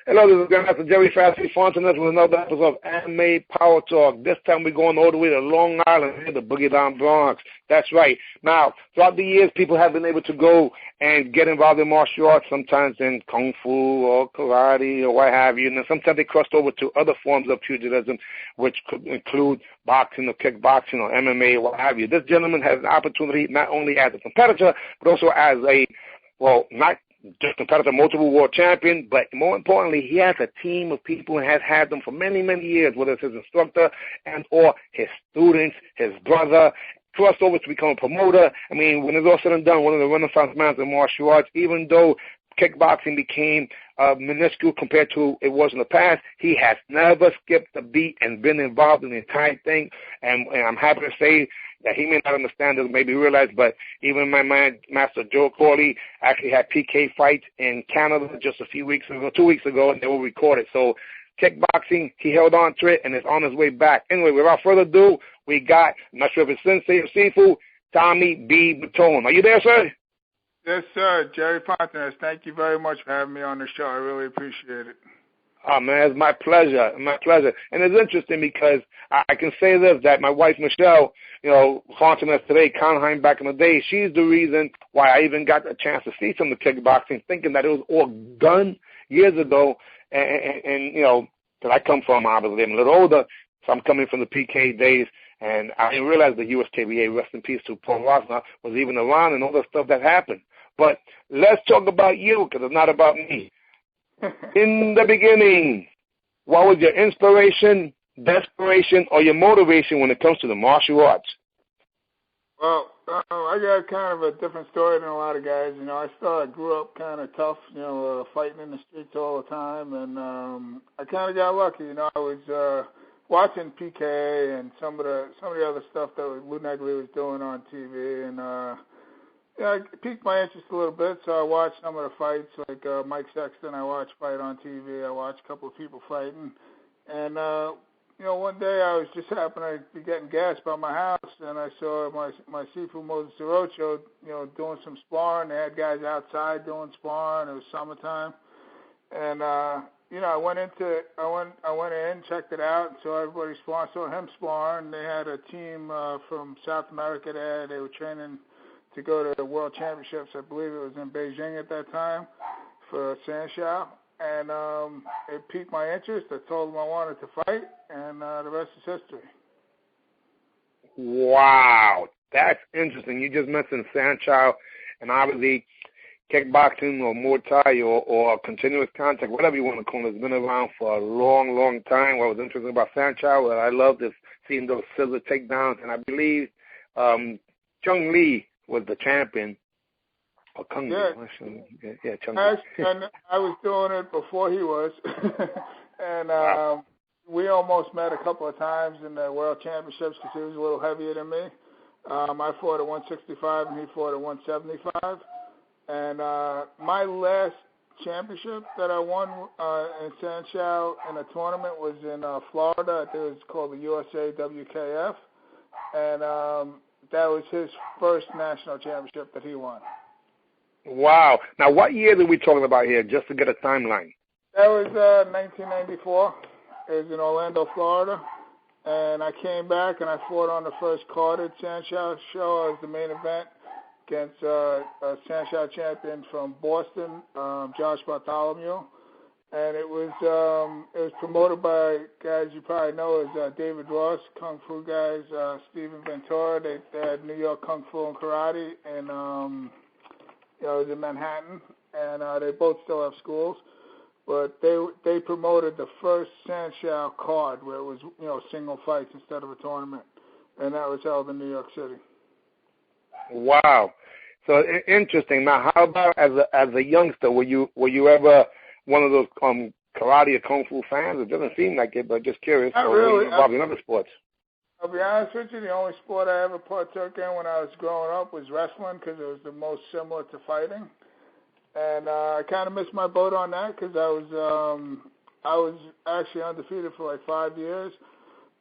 Hello, this is Grandmaster Jerry Fasty Fontanes with another episode of Anime Power Talk. This time we're going all the way to Long Island, here, the Boogie Down Bronx. That's right. Now, throughout the years, people have been able to go and get involved in martial arts, sometimes in Kung Fu or karate or what have you. And then sometimes they crossed over to other forms of pugilism, which could include boxing or kickboxing or MMA or what have you. This gentleman has an opportunity not only as a competitor, but also as a, well, not just competitor, multiple world champion, but more importantly, he has a team of people and has had them for many, many years, whether it's his instructor and or his students, his brother, crossed over to become a promoter. I mean, when it's all said and done, one of the renaissance mans of martial arts, even though kickboxing became minuscule compared to it was in the past, he has never skipped a beat and been involved in the entire thing. And I'm happy to say that he may not understand it, maybe realize, but even my man, Master Joe Corley, actually had PK fights in Canada just a few weeks ago, 2 weeks ago, and they were recorded. So kickboxing, he held on to it, and it's on his way back. Anyway, without further ado, we got, I'm not sure if it's Sensei or Sifu, Tommy B. Bottone. Are you there, sir? Yes, sir. Jerry Fontanes, thank you very much for having me on the show. I really appreciate it. Oh, man, it's my pleasure. My pleasure. And it's interesting because I can say this, that my wife, Michelle, you know, Fontanes today, Conheim back in the day, she's the reason why I even got a chance to see some of the kickboxing, thinking that it was all done years ago. And you know, that I come from, obviously, I'm a little older, so I'm coming from the PK days. And I didn't realize the USKBA, rest in peace to Paul Rosner, was even around and all the stuff that happened. But let's talk about you, because it's not about me. In the beginning, what was your inspiration, desperation, or your motivation when it comes to the martial arts? Well, I got kind of a different story than a lot of guys. You know, I grew up kind of tough, you know, fighting in the streets all the time, and I kind of got lucky. You know, I was watching PK and some of the other stuff that Lou Negri was doing on TV, and yeah, it piqued my interest a little bit, so I watched some of the fights, like Mike Sexton. I watched fight on TV. I watched a couple of people fighting. And, you know, one day I was just happening to be getting gas by my house, and I saw my Sifu Moses Orocho, you know, doing some sparring. They had guys outside doing sparring. It was summertime. And, you know, I went in, checked it out, and saw everybody sparring. Saw him sparring. They had a team from South America there. They were training to go to the World Championships. I believe it was in Beijing at that time for Sanshao. And it piqued my interest. I told them I wanted to fight, and the rest is history. Wow, that's interesting. You just mentioned Sanshao, and obviously kickboxing or Muay Thai or continuous contact, whatever you want to call it, has been around for a long, long time. What was interesting about Sanshao, what I loved is seeing those scissor takedowns, and I believe Chung Lee was the champion. Or Kung yeah. Yeah, Chung Lee. And I was doing it before he was. And wow. We almost met a couple of times in the World Championships because he was a little heavier than me. I fought at 165 and he fought at 175. And my last championship that I won in Sanshao in a tournament was in Florida. I think it was called the USA WKF. And that was his first national championship that he won. Wow. Now, what year are we talking about here, just to get a timeline? That was 1994. It was in Orlando, Florida. And I came back and I fought on the first carded Sanshao show as the main event against a Sanshao champion from Boston, Josh Bartholomew. And it was promoted by guys you probably know as David Ross, Kung Fu guys, Steven Ventura. They had New York Kung Fu and Karate, and you know, it was in Manhattan, and they both still have schools. But they promoted the first Sanshao card where it was, you know, single fights instead of a tournament, and that was held in New York City. Wow, so interesting. Now, how about as a youngster, were you ever one of those karate or kung fu fans? It doesn't seem like it, but just curious. Not really. Were you involved in other sports? I'll be honest with you, the only sport I ever partook in when I was growing up was wrestling because it was the most similar to fighting. And I kind of missed my boat on that because I was actually undefeated for like 5 years,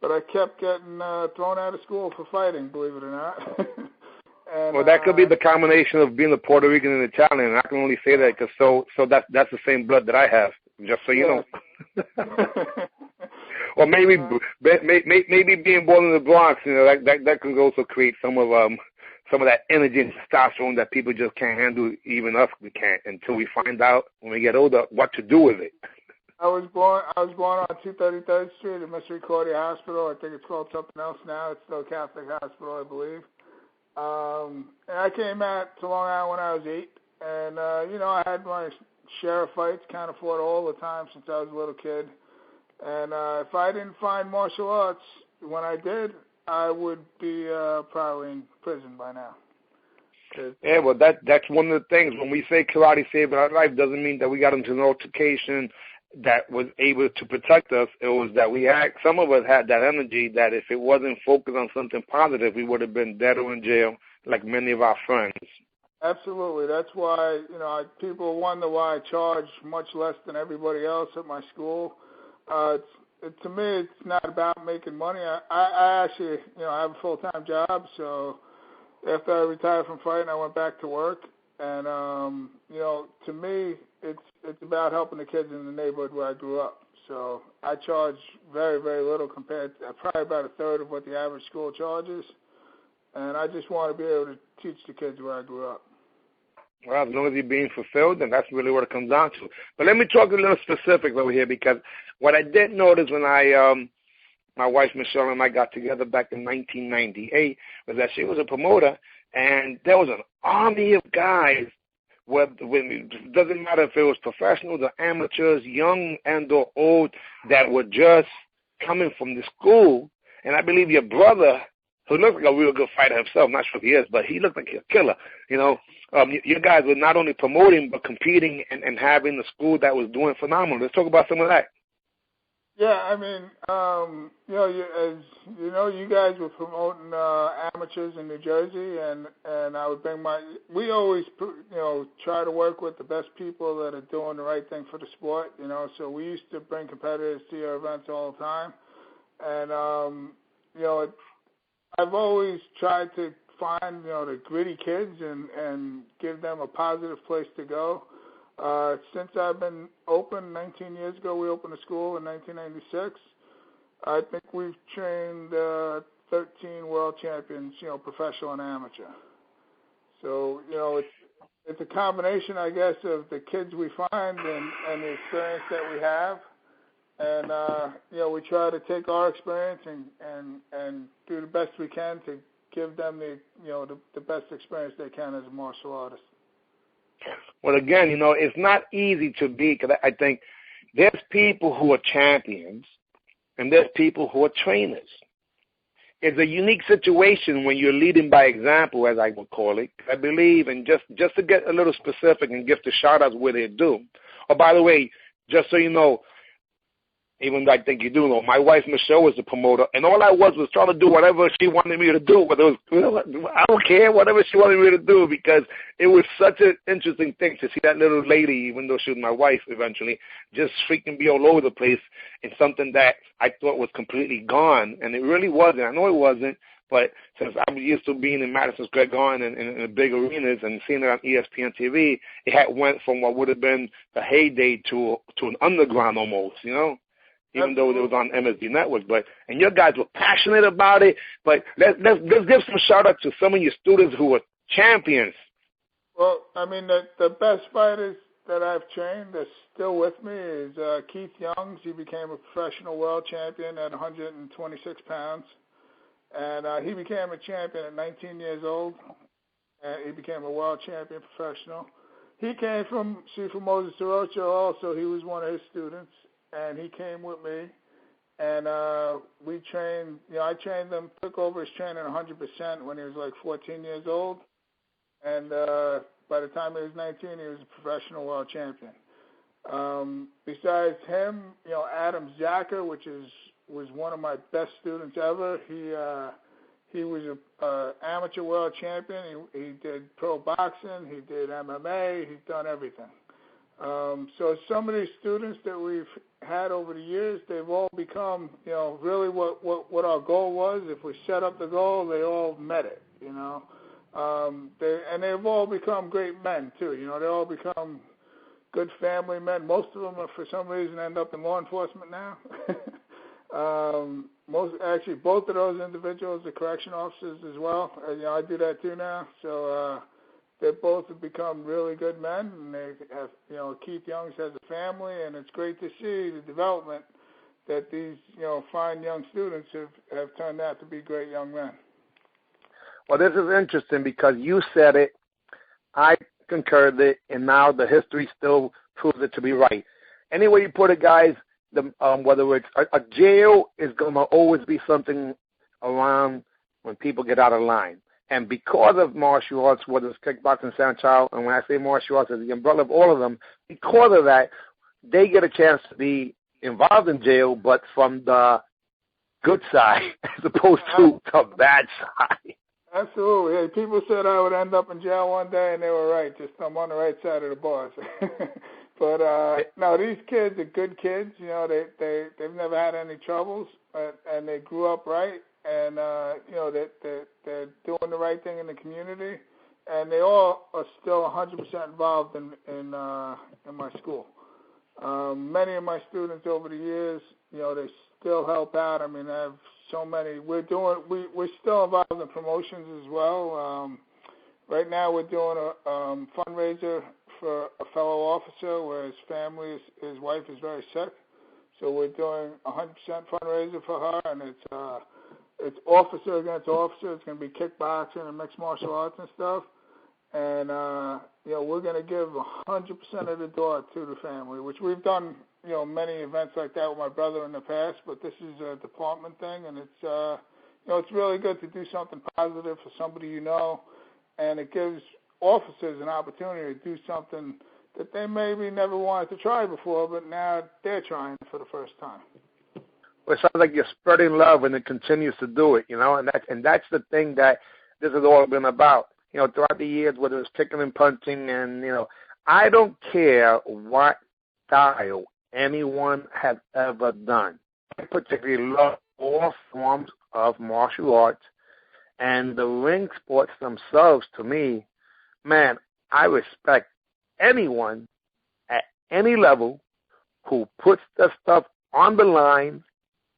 but I kept getting thrown out of school for fighting, believe it or not. And, well, that could be the combination of being a Puerto Rican and Italian. And I can only say that because so that's the same blood that I have. just so you know. Or maybe being born in the Bronx, that could also create some of that energy and testosterone that people just can't handle. Even us, we can't until we find out when we get older what to do with it. I was born on 233rd Street at Misericordia Hospital. I think it's called something else now. It's still Catholic Hospital, I believe. And I came out to Long Island when I was 8, and I had my share of fights. Kind of fought all the time since I was a little kid. And if I didn't find martial arts when I did, I would be probably in prison by now. Yeah, well, that's one of the things. When we say karate saved our life, doesn't mean that we got into an altercation that was able to protect us. It was that some of us had that energy that if it wasn't focused on something positive, we would have been dead or in jail like many of our friends. Absolutely. That's why, people wonder why I charge much less than everybody else at my school. To me, it's not about making money. I actually, I have a full-time job, so after I retired from fighting, I went back to work. And, to me, it's about helping the kids in the neighborhood where I grew up. So I charge very, very little compared to probably about a third of what the average school charges. And I just want to be able to teach the kids where I grew up. Well, as long as you're being fulfilled, then that's really what it comes down to. But let me talk a little specific over here, because what I did notice when my wife Michelle and I got together back in 1998 was that she was a promoter, and there was an army of guys. It doesn't matter if it was professionals or amateurs, young and or old, that were just coming from the school. And I believe your brother, who looks like a real good fighter himself, not sure if he is, but he looked like a killer, you guys were not only promoting but competing and having a school that was doing phenomenal. Let's talk about some of that. Yeah, I mean, you guys were promoting amateurs in New Jersey, and I would we always, try to work with the best people that are doing the right thing for the sport, so we used to bring competitors to our events all the time, and, I've always tried to find, the gritty kids and give them a positive place to go. Since I've been open 19 years ago, we opened a school in 1996. I think we've trained 13 world champions, professional and amateur. So, it's a combination, I guess, of the kids we find and the experience that we have. And, we try to take our experience and do the best we can to give them the best experience they can as a martial artist. Well, again, it's not easy to be, because I think there's people who are champions and there's people who are trainers. It's a unique situation when you're leading by example, as I would call it. I believe, and just to get a little specific and give the shout-outs where they're due. Oh, by the way, just so you know, even though I think you do know, my wife Michelle was the promoter, and all I was trying to do whatever she wanted me to do. Whether it was, I don't care, whatever she wanted me to do, because it was such an interesting thing to see that little lady, even though she was my wife eventually, just freaking be all over the place in something that I thought was completely gone, and it really wasn't. I know it wasn't, but since I'm used to being in Madison Square Garden and in the big arenas and seeing it on ESPN TV, it had went from what would have been the heyday to an underground almost, even though it was on MSD Network. And your guys were passionate about it. But let's give some shout out to some of your students who were champions. Well, I mean, the best fighters that I've trained that's still with me is Keith Youngs. He became a professional world champion at 126 pounds. And he became a champion at 19 years old. And he became a world champion professional. He came from Moses Sorocho also. He was one of his students. And he came with me, and we trained, I trained him, took over his training 100% when he was like 14 years old. And by the time he was 19, he was a professional world champion. Besides him, Adam Zacher, was one of my best students ever. He was an amateur world champion. He did pro boxing. He did MMA. He's done everything. So some of these students that we've had over the years, they've all become, really what our goal was. If we set up the goal, they all met it, and they've all become great men too. They all become good family men. Most of them, are, for some reason, end up in law enforcement now. Both of those individuals are correction officers as well. I do that too now. So they both have become really good men, and they have, Keith Youngs has a family, and it's great to see the development that these, fine young students have turned out to be great young men. Well, this is interesting because you said it, I concurred it, and now the history still proves it to be right. Any way you put it, guys, whether it's a jail is going to always be something around when people get out of line. And because of martial arts, whether it's kickboxing, Sanchow, and when I say martial arts, it's the umbrella of all of them, because of that, they get a chance to be involved in jail, but from the good side as opposed to the bad side. Absolutely. Hey, people said I would end up in jail one day, and they were right. Just I'm on the right side of the bars. But no, these kids are good kids. They've never had any troubles, and they grew up right, and they're doing the right thing in the community, and they all are still 100% involved in my school. Many of my students over the years, they still help out. I mean, I have so many. We're still involved in promotions as well. Right now, we're doing a fundraiser for a fellow officer where his wife is very sick. So we're doing 100% fundraiser for her, and it's officer against officer. It's going to be kickboxing and mixed martial arts and stuff. And we're going to give 100% of the door to the family, which we've done, many events like that with my brother in the past. But this is a department thing, and it's it's really good to do something positive for somebody and it gives officers an opportunity to do something that they maybe never wanted to try before, but now they're trying for the first time. Well, it sounds like you're spreading love, and it continues to do it, and that's the thing that this has all been about. Throughout the years, whether it's kicking and punching, and I don't care what style anyone has ever done. I particularly love all forms of martial arts, and the ring sports themselves, to me, man, I respect anyone at any level who puts the stuff on the line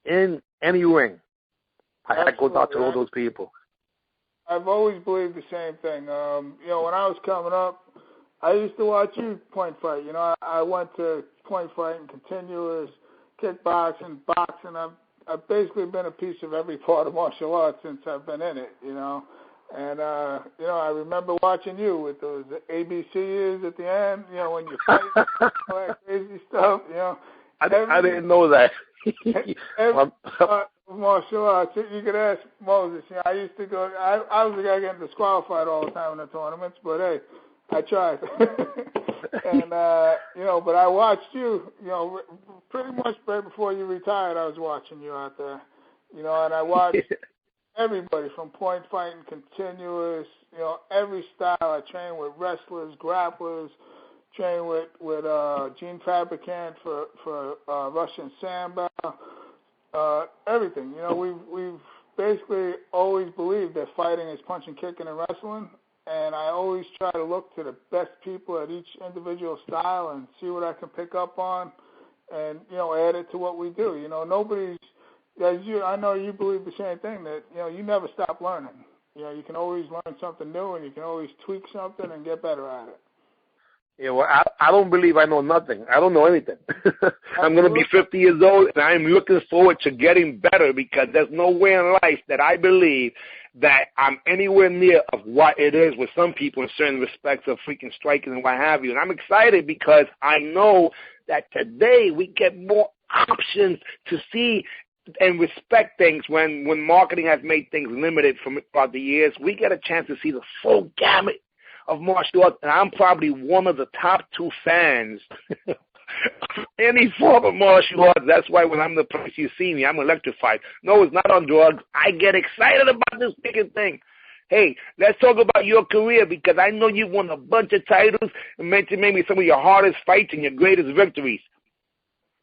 in any ring. I goes out to all those people. I've always believed the same thing. When I was coming up, I used to watch you point fight. I went to point fight and continuous kickboxing, boxing. I've basically been a piece of every part of martial arts since I've been in it, And, I remember watching you with those ABCs at the end, when you fight, all that crazy stuff, I didn't know that. Every part of martial arts, you could ask Moses. I used to go, I was the guy getting disqualified all the time in the tournaments, but hey, I tried. And, but I watched you, pretty much right before you retired, I was watching you out there, and I watched everybody from point fighting, continuous, every style. I trained with wrestlers, grapplers, trained with Gene Fabricant for Russian Sambo, everything. We've basically always believed that fighting is punching, kicking, and wrestling. And I always try to look to the best people at each individual style and see what I can pick up on and, add it to what we do. Nobody's, I know you believe the same thing, that, you never stop learning. You can always learn something new, and you can always tweak something and get better at it. Yeah, well, I don't believe I know nothing. I don't know anything. I'm going to be 50 years old, and I'm looking forward to getting better, because there's no way in life that I believe that I'm anywhere near of what it is with some people in certain respects of freaking striking and what have you. And I'm excited because I know that today we get more options to see and respect things. When marketing has made things limited from throughout the years, we get a chance to see the full gamut of martial arts, and I'm probably one of the top 2 fans of any form of martial arts. That's why when I'm the place you see me, I'm electrified. No, it's not on drugs. I get excited about this freaking thing. Hey, let's talk about your career, because I know you've won a bunch of titles and mention maybe some of your hardest fights and your greatest victories.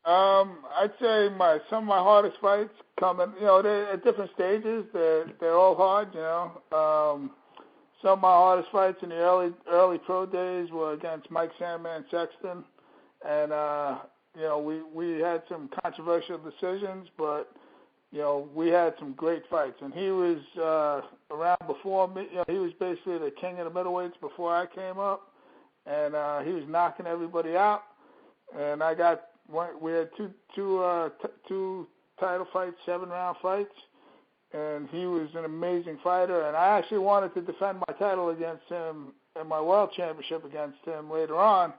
I'd say some of my hardest fights they're at different stages. They're all hard, Some of my hardest fights in the early pro days were against Mike Sandman Sexton. and we had some controversial decisions, but we had some great fights. And he was around before me. He was basically the king of the middleweights before I came up, and he was knocking everybody out. And we had two title fights, 7-round fights, and he was an amazing fighter. And I actually wanted to defend my title against him and my world championship against him later on.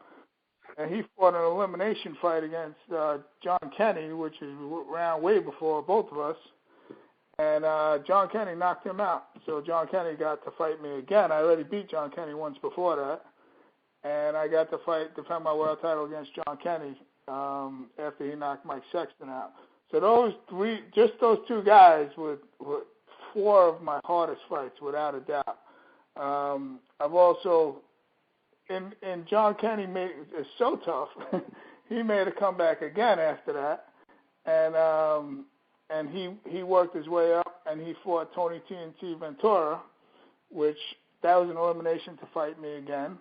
And he fought an elimination fight against John Kenny, which is around way before both of us. And John Kenny knocked him out. So John Kenny got to fight me again. I already beat John Kenny once before that. And I got to defend my world title against John Kenny after he knocked Mike Sexton out. So those two guys were 4 of my hardest fights, without a doubt. I've also, and John Kenny is so tough. He made a comeback again after that, and he worked his way up, and he fought Tony TNT Ventura, which that was an elimination to fight me again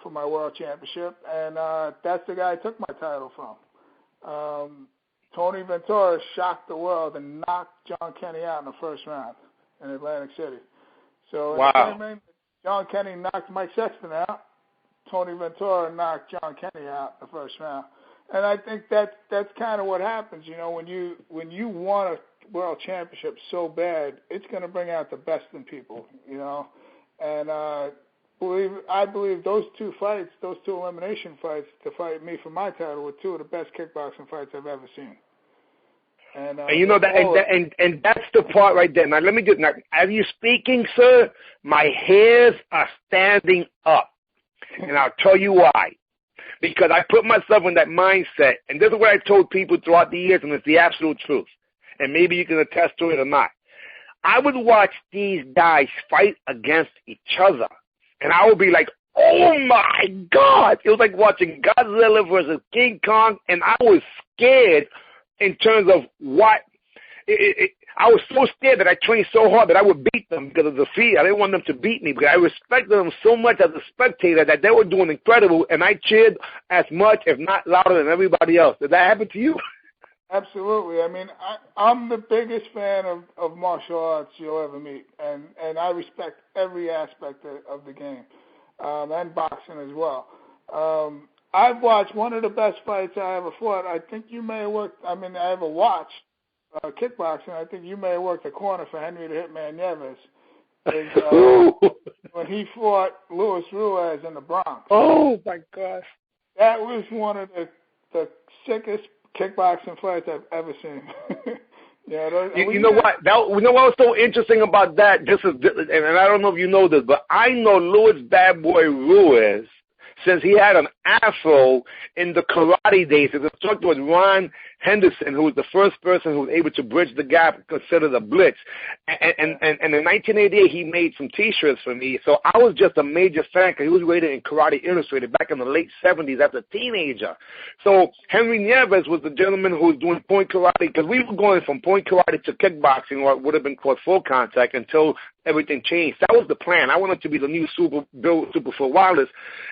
for my world championship, and that's the guy I took my title from. Tony Ventura shocked the world and knocked John Kenny out in the first round in Atlantic City. So wow. John Kenny knocked Mike Sexton out. Tony Ventura knocked John Kenny out in the first round. And I think that's kind of what happens, when you want a world championship so bad, it's going to bring out the best in people, And I believe those 2 fights, those 2 elimination fights to fight me for my title were 2 of the best kickboxing fights I've ever seen. And that's the part right there. Now let me now, as you're speaking, sir, my hairs are standing up, and I'll tell you why. Because I put myself in that mindset, and this is what I told people throughout the years, and it's the absolute truth. And maybe you can attest to it or not. I would watch these guys fight against each other, and I would be like, oh my God! It was like watching Godzilla versus King Kong, and I was scared in terms of what I was so scared that I trained so hard that I would beat them because of the fear. I didn't want them to beat me because I respected them so much as a spectator that they were doing incredible, and I cheered as much, if not louder, than everybody else. Did that happen to you? Absolutely. I mean, I'm the biggest fan of martial arts you'll ever meet, and I respect every aspect of the game, and boxing as well. I've watched one of the best fights I ever fought. I think you may have worked, I ever watched kickboxing. I think you may have worked the corner for Henry the Hitman Nieves. When he fought Luis Ruiz in the Bronx. Oh, my gosh. That was one of the sickest kickboxing fights I've ever seen. You know what was so interesting about that? And I don't know if you know this, but I know Luis Bad Boy Ruiz since he had an afro in the karate days. His instructor was Ron Henderson, who was the first person who was able to bridge the gap, considered a blitz. And in 1988, he made some T-shirts for me. So I was just a major fan because he was rated in Karate Illustrated back in the late 70s as a teenager. So Henry Nieves was the gentleman who was doing point karate, because we were going from point karate to kickboxing, or what would have been called full contact, until everything changed. That was the plan. I wanted to be the new Super Phil Wallace.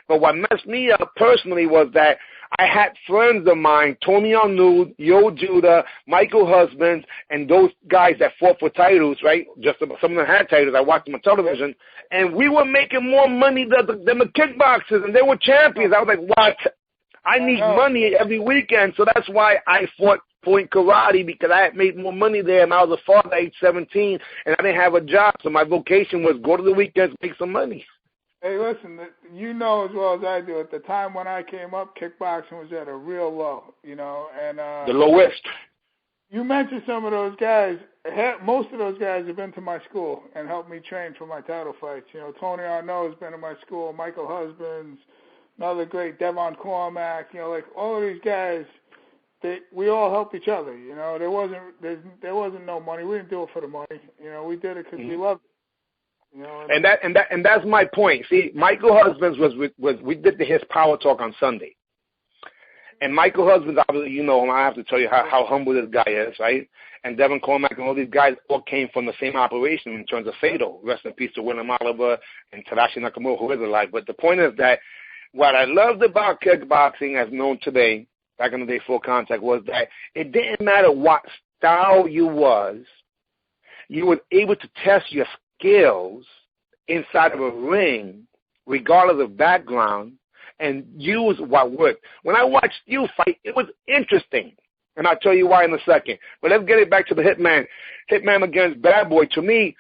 But what messed me up personally was that I had friends of mine, Tony Arnold, Yo Judah, Michael Husbands, and those guys that fought for titles, right? Just some of them had titles. I watched them on television. And we were making more money than the kickboxers, and they were champions. I was like, what? I need money every weekend, so that's why I fought point karate, because I had made more money there, and I was a father at age 17, and I didn't have a job, so my vocation was go to the weekends, make some money. Hey, listen, you know as well as I do, at the time when I came up, kickboxing was at a real low, and the lowest. You mentioned some of those guys. Most of those guys have been to my school and helped me train for my title fights. Tony Arnault has been to my school, Michael Husbands, another great Devon Cormack, like all of these guys, we all help each other. There wasn't no money. We didn't do it for the money. We did it because we loved it. And that's my point. See, Michael Husbands we did his Power Talk on Sunday. And Michael Husbands, obviously, him. I have to tell you how humble this guy is, right? And Devin Cormack and all these guys all came from the same operation in terms of Fado. Rest in peace to William Oliver and Tadashi Nakamura, who is alive. But the point is that what I loved about kickboxing as known today, back in the day full contact, was that it didn't matter what style you were able to test your skills inside of a ring, regardless of background, and use what worked. When I watched you fight, it was interesting, and I'll tell you why in a second. But let's get it back to the Hitman. Hitman against Bad Boy. To me,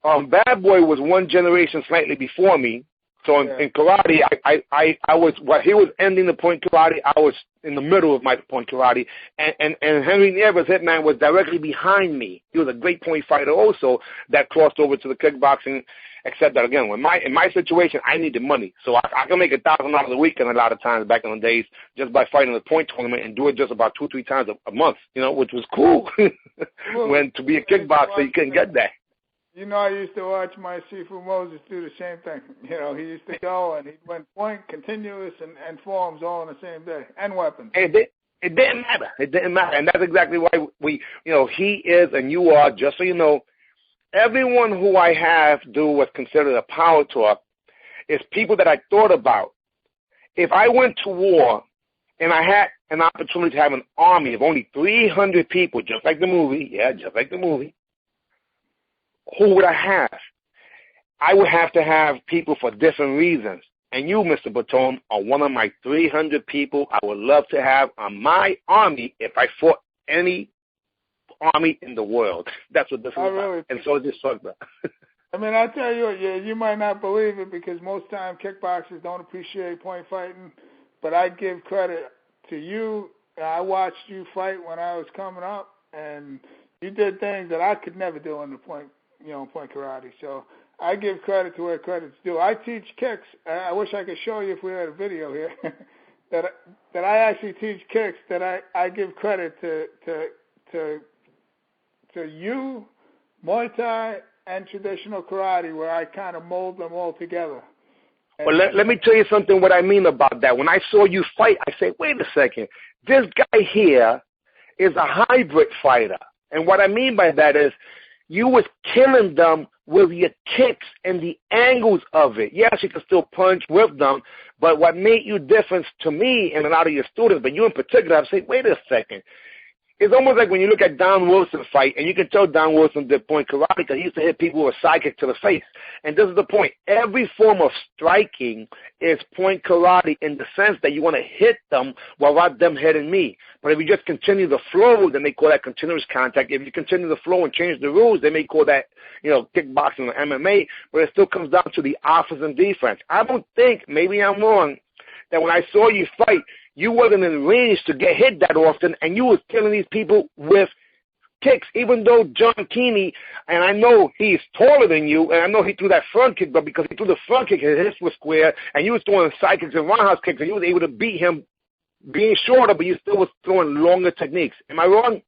Bad Boy was one generation slightly before me. So in karate, I was, while he was ending the point karate, I was in the middle of my point karate. And Henry Nieves, Hitman, was directly behind me. He was a great point fighter also that crossed over to the kickboxing, except that, again, in my situation, I needed money. So I can make $1,000 a week, and a lot of times back in the days, just by fighting the point tournament and do it just about 2-3 times a month, which was cool. When to be a kickboxer, you couldn't get that. I used to watch my Sifu Moses do the same thing. He used to go and he went point, continuous, and forms all in the same day, and weapons. And it didn't matter. It didn't matter. And that's exactly why he is and you are, just so you know, everyone who I have do what's considered a power talk is people that I thought about. If I went to war and I had an opportunity to have an army of only 300 people, just like the movie, who would I have? I would have to have people for different reasons. And you, Mr. Bottone, are one of my 300 people I would love to have on my army if I fought any army in the world. That's what this is about. Really, and so just talk about. I mean, I tell you what, you might not believe it because most time kickboxers don't appreciate point fighting, but I give credit to you. I watched you fight when I was coming up, and you did things that I could never do in the point karate. So I give credit to where credit's due. I teach kicks. I wish I could show you if we had a video here. that I actually teach kicks. That I give credit to you, Muay Thai, and traditional karate, where I kind of mold them all together. Well, let me tell you something. What I mean about that. When I saw you fight, I said, wait a second. This guy here is a hybrid fighter, and what I mean by that is, you was killing them with your kicks and the angles of it. Yes, you can still punch with them, but what made you different to me and a lot of your students, but you in particular, I say, wait a second. It's almost like when you look at Don Wilson fight, and you can tell Don Wilson did point karate because he used to hit people with a side kick to the face. And this is the point. Every form of striking is point karate in the sense that you want to hit them without them hitting me. But if you just continue the flow, then they call that continuous contact. If you continue the flow and change the rules, they may call that, kickboxing or MMA, but it still comes down to the offense and defense. I don't think, maybe I'm wrong, that when I saw you fight, you wasn't in range to get hit that often, and you was killing these people with kicks, even though John Keeney, and I know he's taller than you, and I know he threw that front kick, but because he threw the front kick, his hips were square, and you was throwing side kicks and roundhouse kicks, and you was able to beat him being shorter, but you still was throwing longer techniques. Am I wrong?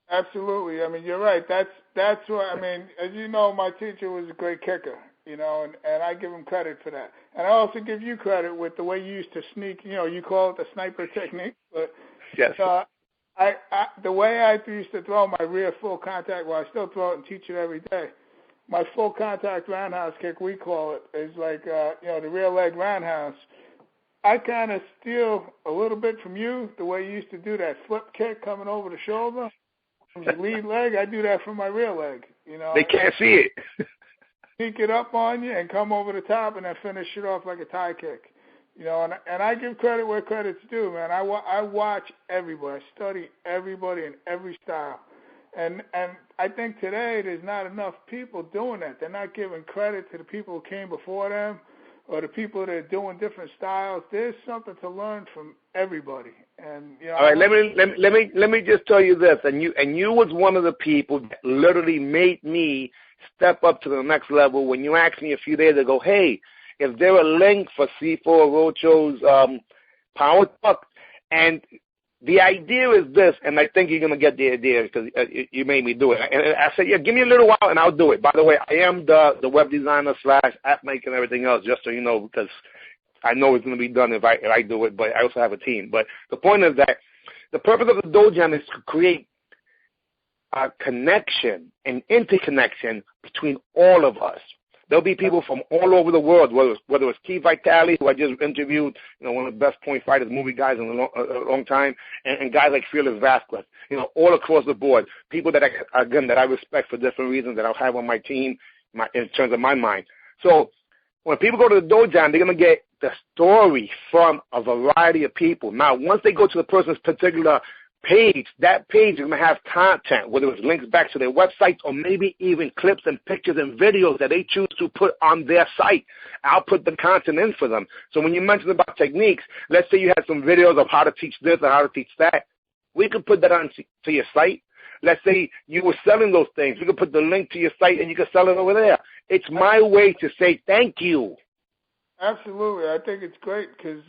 Absolutely. I mean, you're right. That's what, I mean, as you know, my teacher was a great kicker. And I give him credit for that. And I also give you credit with the way you used to sneak, you call it the sniper technique. But yes. The way I used to throw my rear full contact, well, I still throw it and teach it every day. My full contact roundhouse kick, we call it, is like, the rear leg roundhouse. I kind of steal a little bit from you, the way you used to do that flip kick coming over the shoulder. From the lead leg, I do that from my rear leg. They can't see it. Sneak it up on you and come over the top and then finish it off like a tie kick. And I give credit where credit's due, man. I watch everybody. I study everybody in every style. And I think today there's not enough people doing that. They're not giving credit to the people who came before them or the people that are doing different styles. There's something to learn from everybody. And all right, let me just tell you this. And you was one of the people that literally made me step up to the next level when you asked me a few days ago, hey, is there a link for C4 Rocho's Power Talk? And the idea is this, and I think you're going to get the idea because you made me do it. And I said, yeah, give me a little while and I'll do it. By the way, I am the web designer / app maker and everything else, just so you know, because I know it's going to be done if I do it, but I also have a team. But the point is that the purpose of the Dojine is to create a connection, an interconnection between all of us. There'll be people from all over the world, whether it's Keith Vitale, who I just interviewed, one of the best point fighters, movie guys in a long time, and guys like Felix Vasquez, all across the board. People that I respect for different reasons that I'll have on my team in terms of my mind. So when people go to the Dojine, they're going to get the story from a variety of people. Now, once they go to the person's particular page, that page is going to have content, whether it's links back to their website or maybe even clips and pictures and videos that they choose to put on their site. I'll put the content in for them. So when you mentioned about techniques, let's say you had some videos of how to teach this or how to teach that. We could put that on to your site. Let's say you were selling those things. We could put the link to your site and you can sell it over there. It's my way to say thank you. Absolutely. I think it's great because,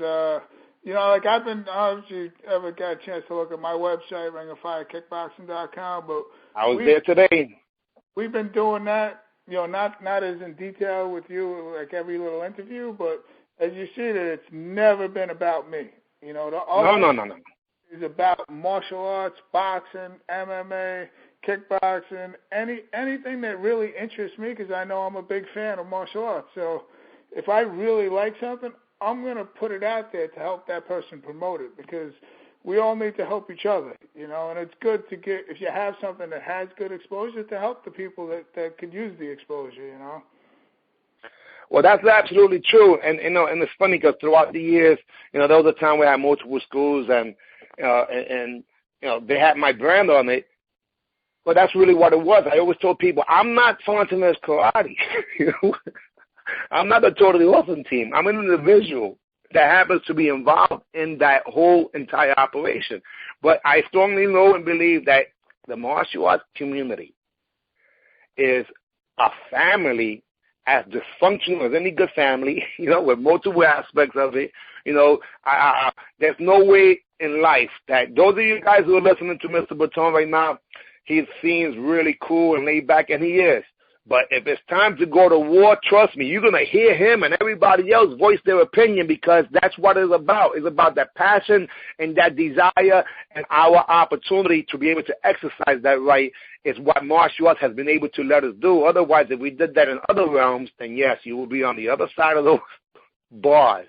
like I don't know if you ever got a chance to look at my website, ringoffirekickboxing.com, but I was there today. We've been doing that, not as in detail with you, like every little interview, but as you see that it's never been about me. No. It's about martial arts, boxing, MMA, kickboxing, anything that really interests me because I know I'm a big fan of martial arts. So if I really like something, I'm going to put it out there to help that person promote it because we all need to help each other, and it's good to get, if you have something that has good exposure, to help the people that could use the exposure, Well, that's absolutely true, and it's funny because throughout the years, there was a time where I had multiple schools, and they had my brand on it, but that's really what it was. I always told people, I'm not Fontenot's karate, I'm not a totally awesome team. I'm an individual that happens to be involved in that whole entire operation. But I strongly know and believe that the martial arts community is a family as dysfunctional as any good family, with multiple aspects of it. There's no way in life that those of you guys who are listening to Mr. Bottone right now, he seems really cool and laid back, and he is. But if it's time to go to war, trust me, you're going to hear him and everybody else voice their opinion because that's what it's about. It's about that passion and that desire, and our opportunity to be able to exercise that right is what martial arts has been able to let us do. Otherwise, if we did that in other realms, then yes, you will be on the other side of those bars.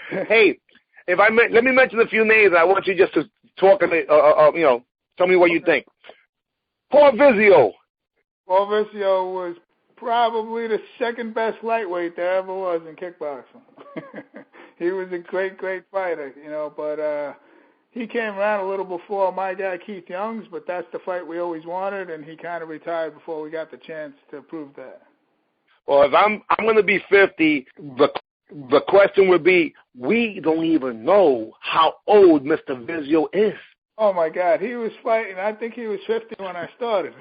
Hey, let me mention a few names. I want you just to talk, tell me what you think. Paul Vizio. Paul Vizio was probably the second best lightweight there ever was in kickboxing. He was a great, great fighter, but he came around a little before my guy Keith Young's, but that's the fight we always wanted, and he kind of retired before we got the chance to prove that. Well, if I'm going to be 50, the question would be, we don't even know how old Mr. Vizio is. Oh, my God. He was fighting. I think he was 50 when I started.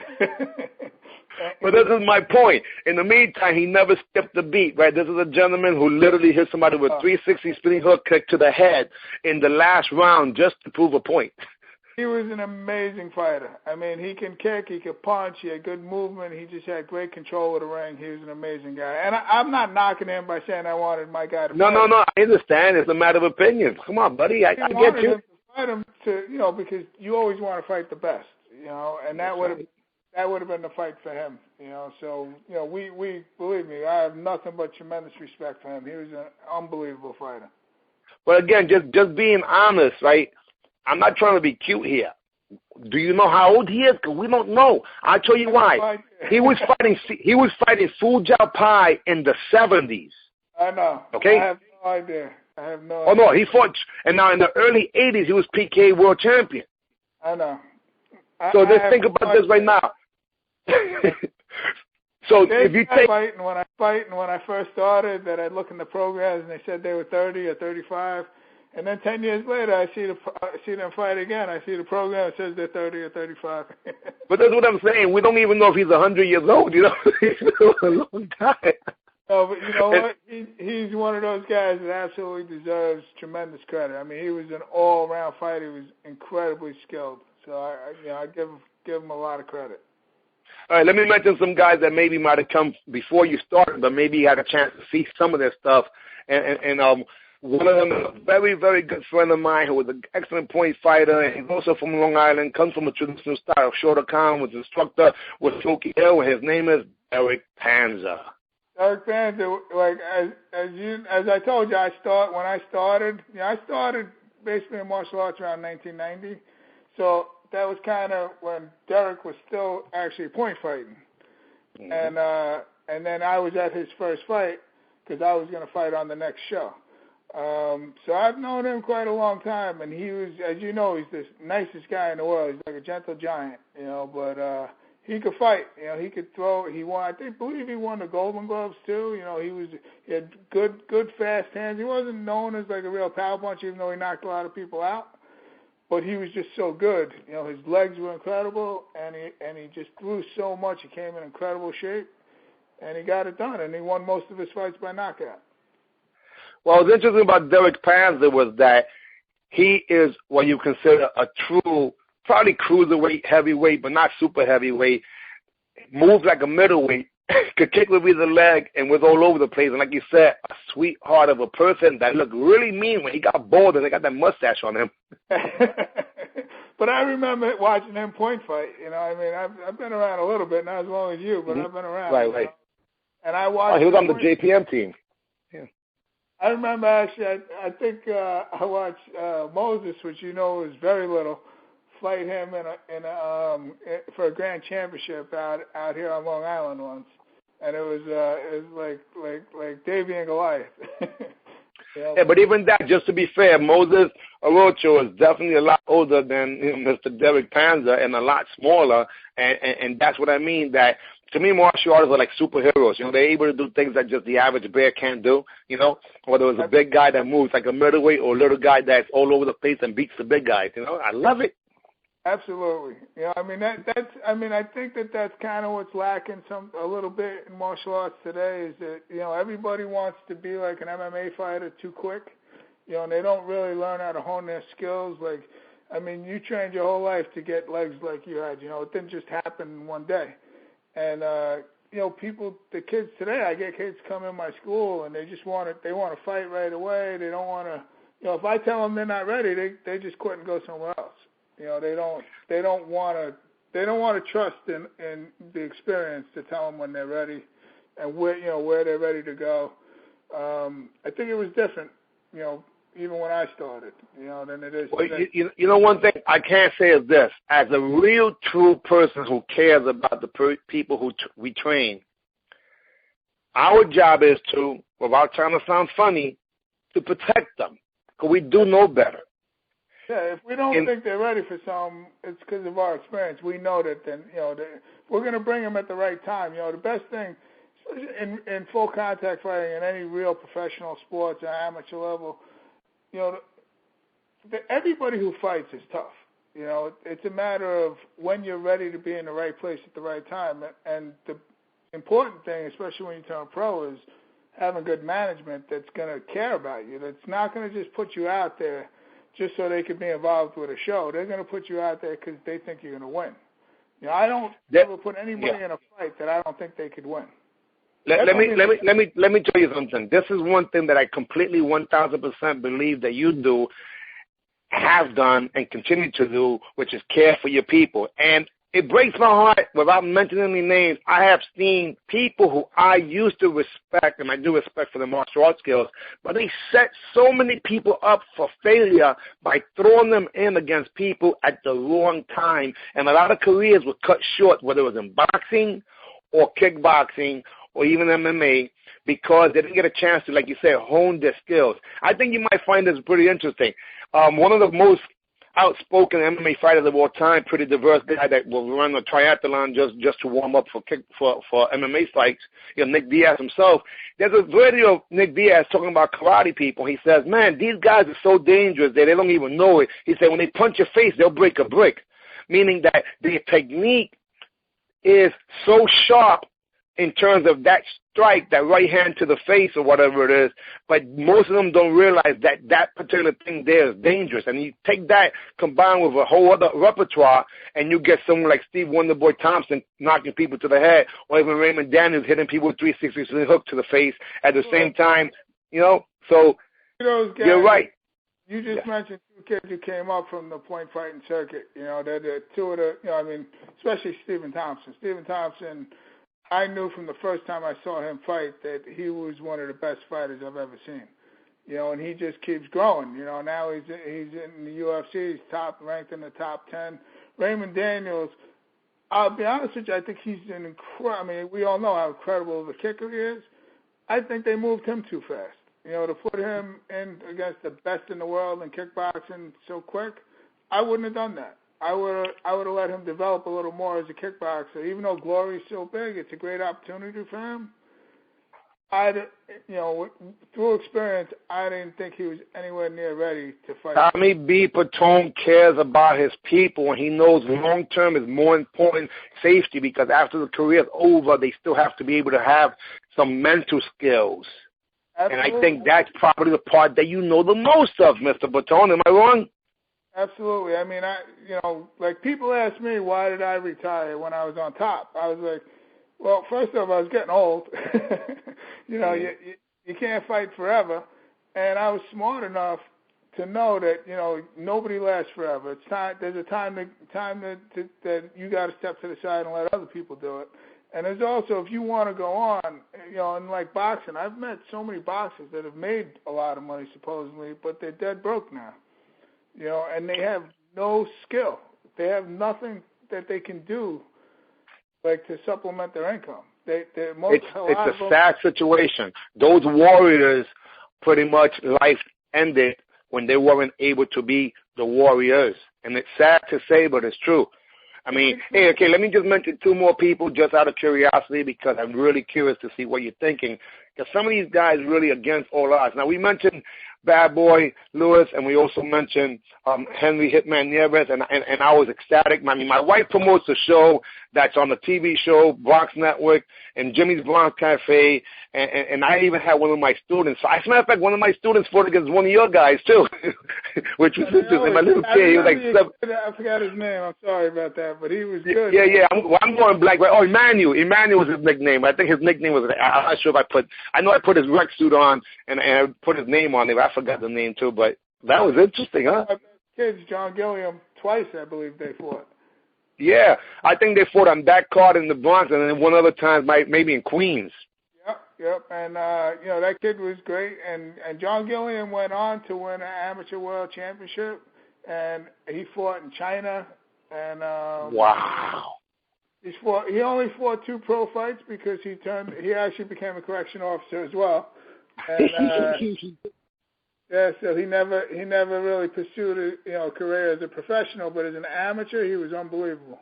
But this is my point. In the meantime, he never skipped a beat, right? This is a gentleman who literally hit somebody with a 360 spinning hook kick to the head in the last round just to prove a point. He was an amazing fighter. I mean, he can kick, he can punch, he had good movement, he just had great control of the ring. He was an amazing guy. And I'm not knocking him by saying I wanted my guy to fight. No, I understand. It's a matter of opinion. Come on, buddy, I get you. Fight him to, because you always want to fight the best, and that would have been the fight for him, So, we believe me, I have nothing but tremendous respect for him. He was an unbelievable fighter. But again, just being honest, right? I'm not trying to be cute here. Do you know how old he is? Because we don't know. I'll tell you why. He was fighting Fu Jiao Pai in the 70s. I know. Okay. I have no idea. Oh, no, he fought, and now in the early 80s, he was PK world champion. I know. So just think about this right now. So if you take when I first started, that I'd look in the programs and they said they were 30 or 35, and then 10 years later, I see them fight again. I see the program that says they're 30 or 35. But that's what I'm saying. We don't even know if he's 100 years old. He's still a long time. No, but you know what? He's one of those guys that absolutely deserves tremendous credit. I mean, he was an all-around fighter. He was incredibly skilled. So I give him a lot of credit. All right, let me mention some guys that maybe might have come before you started, but maybe you had a chance to see some of their stuff. And one of them is a very, very good friend of mine who was an excellent point fighter. And he's also from Long Island, comes from a traditional style of Shotokan, was an instructor with Tokyo Hill, and his name is Eric Panzer. Derek Panther, like as I told you, I started basically in martial arts around 1990. So that was kind of when Derek was still actually point fighting, and then I was at his first fight because I was going to fight on the next show. So I've known him quite a long time, and he was, as you know, he's the nicest guy in the world. He's like a gentle giant, but he could fight. He could throw. He won. Believe he won the Golden Gloves too. He had good fast hands. He wasn't known as like a real power puncher, even though he knocked a lot of people out. But he was just so good. His legs were incredible, and he just threw so much. He came in incredible shape, and he got it done. And he won most of his fights by knockout. Well, what's interesting about Derek Panther was that he is what you consider a true, probably cruiserweight, heavyweight, but not super heavyweight. Moves like a middleweight, could kick with either leg, and was all over the place. And like you said, a sweetheart of a person that looked really mean when he got bald and they got that mustache on him. But I remember watching him point fight. I've been around a little bit, not as long as you, but I've been around. Right. And I watched. Oh, he was on the JPM team. Yeah. I remember actually. I think I watched Moses, which was very little, fight him for a grand championship out here on Long Island once, and it was like Davey and Goliath. Yeah, but even that, just to be fair, Moses Orocho is definitely a lot older than Mr. Derek Panther and a lot smaller, and that's what I mean. That to me, martial artists are like superheroes. They're able to do things that just the average bear can't do. Whether it's a big guy that moves like a middleweight or a little guy that's all over the place and beats the big guys. I love it. Absolutely. I think that's kind of what's lacking a little bit in martial arts today is that, everybody wants to be like an MMA fighter too quick, and they don't really learn how to hone their skills. You trained your whole life to get legs like you had, it didn't just happen in one day. And, the kids today, I get kids come in my school and they just want to fight right away. They don't want to, if I tell them they're not ready, they just quit and go somewhere else. They don't want to trust in the experience to tell them when they're ready and where they're ready to go. I think it was different, even when I started, than it is today. One thing I can't say is this: as a real, true person who cares about the people who we train, our job is to, without trying to sound funny, to protect them, because we do know better. Yeah, if we don't think they're ready for something, it's because of our experience. We know that then, we're going to bring them at the right time. The best thing in full contact fighting in any real professional sports at amateur level, everybody who fights is tough. It's a matter of when you're ready to be in the right place at the right time. And the important thing, especially when you turn pro, is having good management that's going to care about you. That's not going to just put you out there just so they could be involved with a show. They're going to put you out there because they think you're going to win. I don't ever put anybody in a fight that I don't think they could win. Let me tell you something. This is one thing that I completely 1,000% believe that you do, have done, and continue to do, which is care for your people. And it breaks my heart, without mentioning any names, I have seen people who I used to respect, and I do respect for the martial arts skills, but they set so many people up for failure by throwing them in against people at the wrong time. And a lot of careers were cut short, whether it was in boxing or kickboxing or even MMA, because they didn't get a chance to, like you said, hone their skills. I think you might find this pretty interesting. One of the most outspoken MMA fighters of all time, pretty diverse guy that will run a triathlon just to warm up for MMA fights, Nick Diaz himself. There's a video of Nick Diaz talking about karate people. He says, man, these guys are so dangerous that they don't even know it. He said when they punch your face, they'll break a brick, meaning that their technique is so sharp in terms of that strike, that right hand to the face or whatever it is, but most of them don't realize that that particular thing there is dangerous. And you take that combined with a whole other repertoire, and you get someone like Steve Wonderboy Thompson knocking people to the head, or even Raymond Daniels hitting people with 360 hook to the face at the same time, so you're right. You just mentioned two kids who came up from the point fighting circuit. They're two of the, especially Stephen Thompson. Stephen Thompson, I knew from the first time I saw him fight that he was one of the best fighters I've ever seen. And he just keeps growing. Now he's in the UFC. He's ranked in the top 10. Raymond Daniels, I'll be honest with you, I think he's an incredible. I mean, we all know how incredible of a kicker he is. I think they moved him too fast. To put him in against the best in the world in kickboxing so quick, I wouldn't have done that. I would have let him develop a little more as a kickboxer. Even though Glory's so big, it's a great opportunity for him. Through experience, I didn't think he was anywhere near ready to fight. Tommy B. Bottone cares about his people, and he knows long term is more important safety, because after the career is over, they still have to be able to have some mental skills. Absolutely. And I think that's probably the part that you know the most of, Mr. Bottone. Am I wrong? Absolutely. I mean, like people ask me, why did I retire when I was on top? I was like, well, first off, I was getting old. You can't fight forever. And I was smart enough to know that, nobody lasts forever. It's time. There's a time that you got to step to the side and let other people do it. And there's also, if you want to go on, and like boxing, I've met so many boxers that have made a lot of money supposedly, but they're dead broke now. And they have no skill. They have nothing that they can do, like to supplement their income. It's a sad situation. Those warriors, pretty much life ended when they weren't able to be the warriors. And it's sad to say, but it's true. I mean, okay, let me just mention two more people just out of curiosity, because I'm really curious to see what you're thinking. Because some of these guys really against all odds. Now, we mentioned Bad Boy Lewis, and we also mentioned Henry Hitman Nieves, and I was ecstatic. I mean, my wife promotes a show that's on the TV show, Bronx Network, and Jimmy's Bronx Cafe, and I even had one of my students. So, as a matter of fact, one of my students fought against one of your guys, too, which was interesting. My little kid, he was like 7. I forgot his name. I'm sorry about that, but he was good. Yeah. I'm going black. Oh, Emmanuel. Emmanuel was his nickname. I think his nickname was, I'm not sure if I know I put his rec suit on, and I put his name on it. I forgot the name, too, but that was interesting, huh? Kids, John Gilliam, twice, I believe they fought. Yeah, I think they fought on that card in the Bronx, and then one other time maybe in Queens. Yep, and that kid was great, and John Gilliam went on to win an amateur world championship, and he fought in China, and wow. He only fought 2 pro fights because he actually became a correction officer as well, and yeah, so he never really pursued a career as a professional, but as an amateur, he was unbelievable.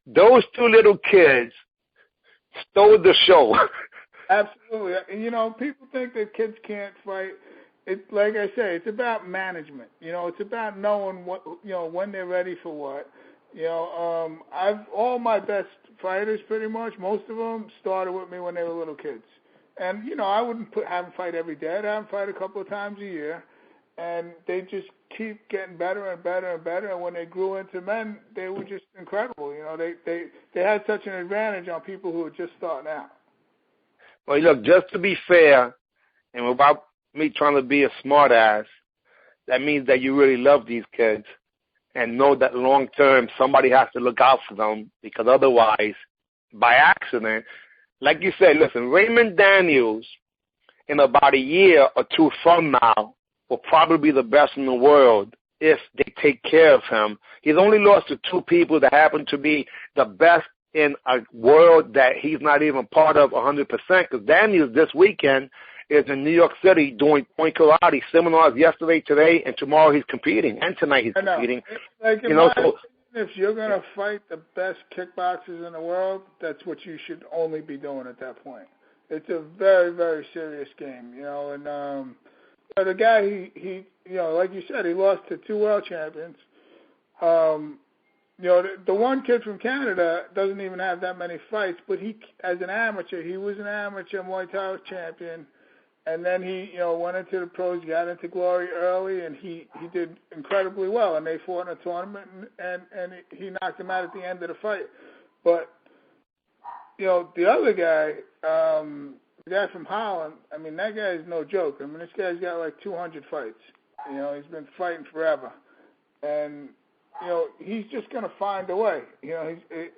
Those 2 little kids stole the show. Absolutely. And, people think that kids can't fight. Like I say, it's about management. It's about knowing what, when they're ready for what. All my best fighters, pretty much, most of them started with me when they were little kids. And, I wouldn't have them fight every day. I'd have them fight a couple of times a year. And they just keep getting better and better and better. And when they grew into men, they were just incredible. They had such an advantage on people who were just starting out. Well, look, just to be fair, and without me trying to be a smart ass, that means that you really love these kids and know that long term somebody has to look out for them, because otherwise, by accident, like you said, listen, Raymond Daniels, in about a year or 2 from now, will probably be the best in the world if they take care of him. He's only lost to 2 people that happen to be the best in a world that he's not even part of 100%, because Daniels this weekend is in New York City doing point karate seminars yesterday, today, and tomorrow he's competing, and tonight he's competing. Like if you're going to fight the best kickboxers in the world, that's what you should only be doing at that point. It's a very, very serious game, and the guy, he like you said, he lost to 2 world champions. The one kid from Canada doesn't even have that many fights, but he, as an amateur, he was an amateur Muay Thai champion, and then he, went into the pros, got into Glory early, and he did incredibly well, and they fought in a tournament, and he knocked him out at the end of the fight. But, the other guy, the guy from Holland, I mean, that guy is no joke. I mean, this guy's got like 200 fights. He's been fighting forever. And he's just going to find a way.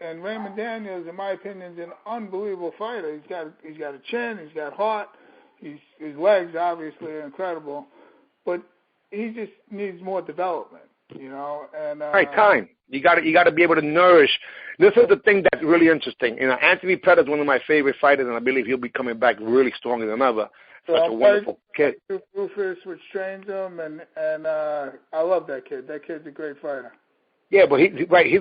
And Raymond Daniels, in my opinion, is an unbelievable fighter. He's got a chin, he's got heart, his legs obviously are incredible, but he just needs more development. And right, time. You got to be able to nourish. This is the thing that's really interesting. Anthony Pettis is one of my favorite fighters, and I believe he'll be coming back really stronger than ever. Such a wonderful kid. Rufus, which trains him, and I love that kid. That kid's a great fighter. Yeah, but he's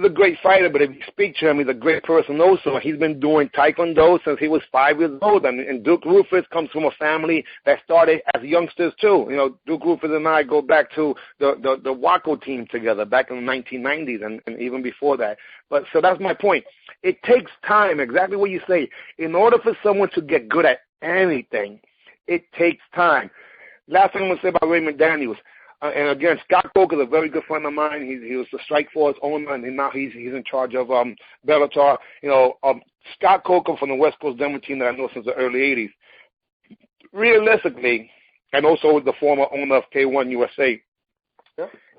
a great fighter, but if you speak to him, he's a great person also. He's been doing Taekwondo since he was 5 years old, and Duke Rufus comes from a family that started as youngsters too. Duke Rufus and I go back to the Waco team together back in the 1990s and even before that. But so that's my point. It takes time, exactly what you say. In order for someone to get good at anything, it takes time. Last thing I'm going to say about Raymond Daniels. And again, Scott Coker is a very good friend of mine. He was the Strikeforce owner, and now he's in charge of Bellator. Scott Coker from the West Coast Denver team that I know since the early 80s. Realistically, and also the former owner of K1 USA,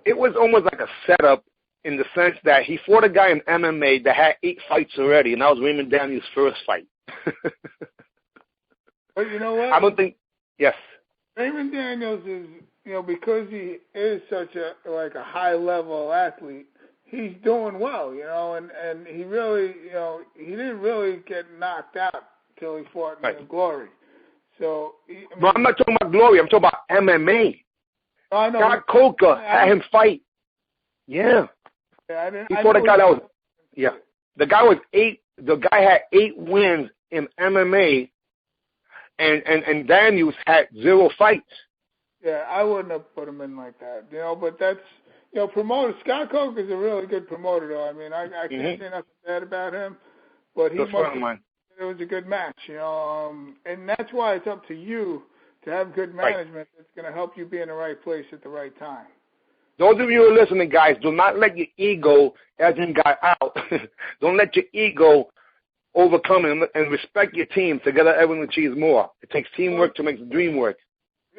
it was almost like a setup in the sense that he fought a guy in MMA that had 8 fights already, and that was Raymond Daniels' first fight. But you know what? I don't think, yes. Raymond Daniels is, because he is such a high-level athlete, he's doing well, and he really, he didn't really get knocked out until he fought in Glory. So, but I'm not talking about Glory. I'm talking about MMA. Oh, I know. Scott Coker had him fight. Yeah. He fought a guy that was, the guy was 8. The guy had 8 wins in MMA, and Daniels had 0 fights. Yeah, I wouldn't have put him in like that, but that's, promoter. Scott Coker is a really good promoter, though. I mean, I can't say nothing bad about him, but it was a good match, and that's why it's up to you to have good management that's going to help you be in the right place at the right time. Those of you who are listening, guys, do not let your ego, as in got out, don't let your ego overcome and respect your team. Together, everyone achieves more. It takes teamwork to make the dream work.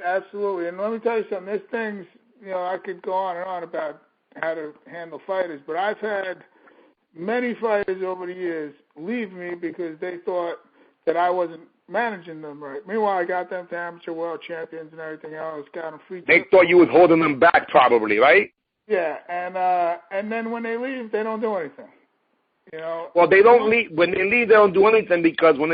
Absolutely. And let me tell you something. There's things, I could go on and on about how to handle fighters, but I've had many fighters over the years leave me because they thought that I wasn't managing them right. Meanwhile, I got them to amateur world champions and everything else, got them free. They thought you was holding them back probably, right? Yeah, and then when they leave, they don't do anything. Well, they don't leave. When they leave, they don't do anything because when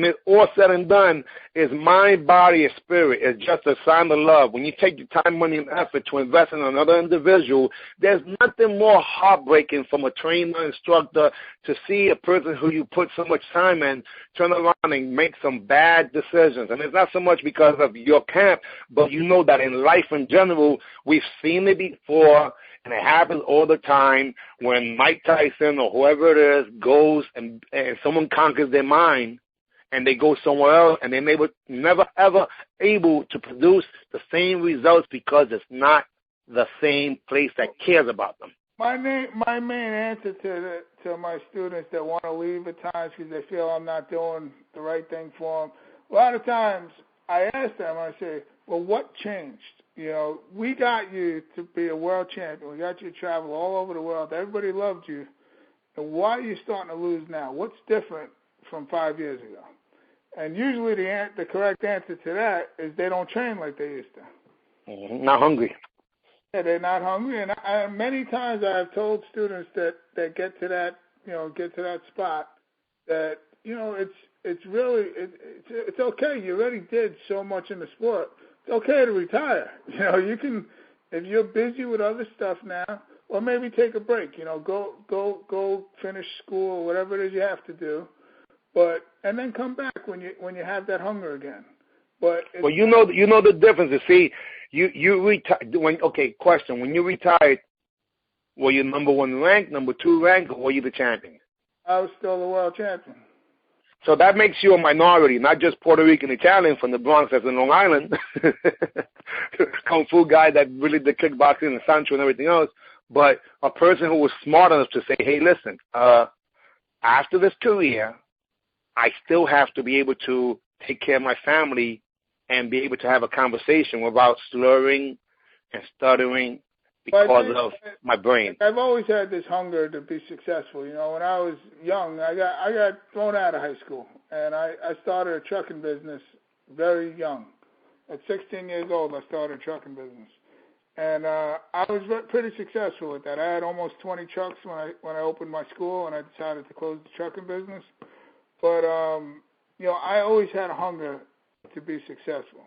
it's all said and done, it's mind, body, and spirit. It's just a sign of love. When you take your time, money, and effort to invest in another individual, there's nothing more heartbreaking from a trainer, instructor, to see a person who you put so much time in turn around and make some bad decisions. And it's not so much because of your camp, but you know that in life in general, we've seen it before. And it happens all the time when Mike Tyson or whoever it is goes and someone conquers their mind and they go somewhere else and they're never, ever able to produce the same results because it's not the same place that cares about them. My main answer to my students that want to leave at times because they feel I'm not doing the right thing for them, a lot of times I ask them, I say, well, what changed? We got you to be a world champion. We got you to travel all over the world. Everybody loved you. And why are you starting to lose now? What's different from 5 years ago? And usually the correct answer to that is they don't train like they used to. Not hungry. Yeah, they're not hungry. And many times I have told students that get to that spot that, it's really, it's okay. You already did so much in the sport. It's okay to retire. You can, if you're busy with other stuff now, or maybe take a break. Go finish school or whatever it is you have to do, and then come back when you have that hunger again. But well, you know the difference. You see, you retired. Question: when you retired, were you number 1 rank, number 2 rank, or were you the champion? I was still the world champion. So that makes you a minority, not just Puerto Rican Italian from the Bronx that's in Long Island, Kung Fu guy that really did kickboxing and Sancho and everything else, but a person who was smart enough to say, hey, listen, after this career, I still have to be able to take care of my family and be able to have a conversation without slurring and stuttering because of my brain. I've always had this hunger to be successful. You know, when I was young, I got thrown out of high school, and I started a trucking business very young. At 16 years old, I started a trucking business. And I was pretty successful with that. I had almost 20 trucks when I opened my school, and I decided to close the trucking business. But, you know, I always had a hunger to be successful.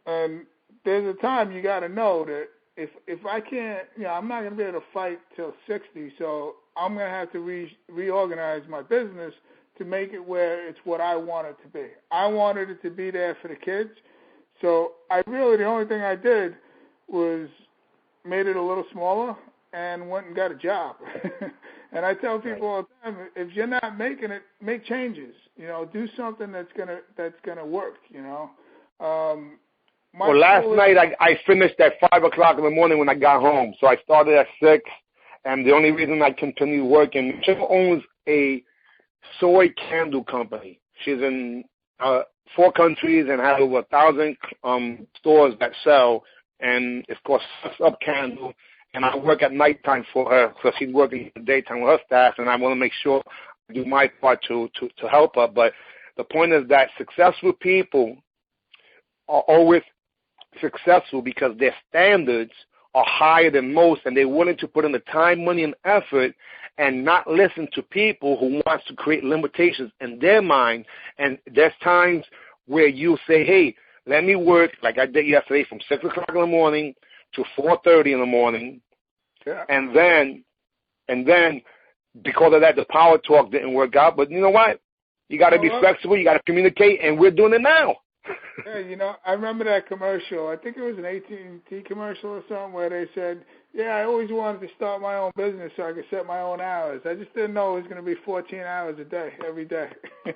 And there's a time you got to know that if I can't, you know, I'm not going to be able to fight till 60, so I'm going to have to reorganize my business to make it where it's what I want it to be. I wanted it to be there for the kids. So the only thing I did was made it a little smaller and went and got a job. And I tell people all the time, if you're not making it, make changes. You know, do something that's gonna work. You know. Well, last night I finished at 5 o'clock in the morning when I got home. So I started at 6, and the only reason I continued working, she owns a soy candle company. She's in 4 countries and has over 1,000 stores that sell. And it's called Sucks Up Candle, and I work at nighttime for her, so she's working in the daytime with her staff, and I want to make sure I do my part to help her. But the point is that successful people are always successful because their standards are higher than most, and they're willing to put in the time, money, and effort and not listen to people who wants to create limitations in their mind. And there's times where you say, hey, let me work like I did yesterday from 6 o'clock in the morning to 4:30 in the morning. Yeah. And then because of that, the power talk didn't work out. But you know what? You got to be flexible. You got to communicate, and we're doing it now. Yeah, you know, I remember that commercial. I think it was an AT&T commercial or something where they said, yeah, I always wanted to start my own business so I could set my own hours. I just didn't know it was going to be 14 hours a day, every day.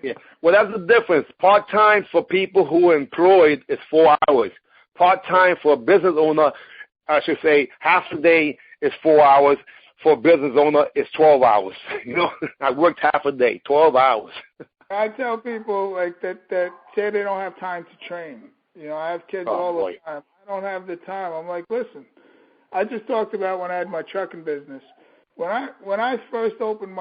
Yeah. Well, that's the difference. Part-time for people who are employed is 4 hours. Part-time for a business owner, I should say, half a day is 4 hours. For a business owner, it's 12 hours. You know, I worked half a day, 12 hours. I tell people like that say they don't have time to train. You know, I have kids all the time. I don't have the time. I'm like, listen, I just talked about when I had my trucking business. When I first opened